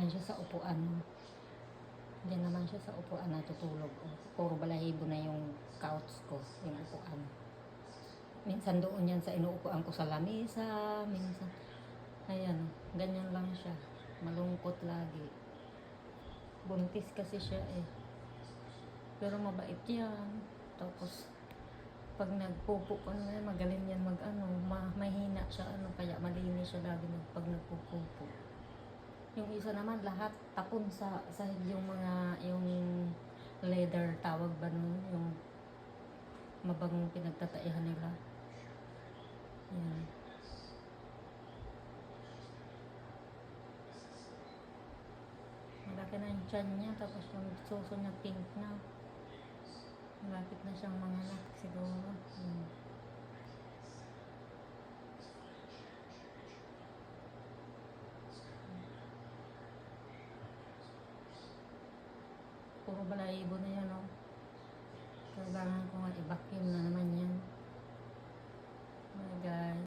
naman siya sa upuan. Diyan naman siya sa upuan natutulog. Puro balahibo na yung couch ko, yung upuan. Minsan doon yan sa inuupuan ko sa lamesa, minsan. Ayan, ganyan lang siya. Malungkot lagi. Buntis kasi siya eh. Pero mabait yan. Tapos, pag nagpupo ko na magaling yan mahina siya kaya malinis siya lagi pag nagpupupo. Yung isa naman lahat tapon sa yung yung leather tawag ba nun, yung mabangong pinagtataihan nila. Yan. Malaki na yung tiyan niya, tapos yung suso niya pink na. Malapit na siyang manganak siguro. Puro balahibo na yan, oh. Kailangan ko nga i-vacuum na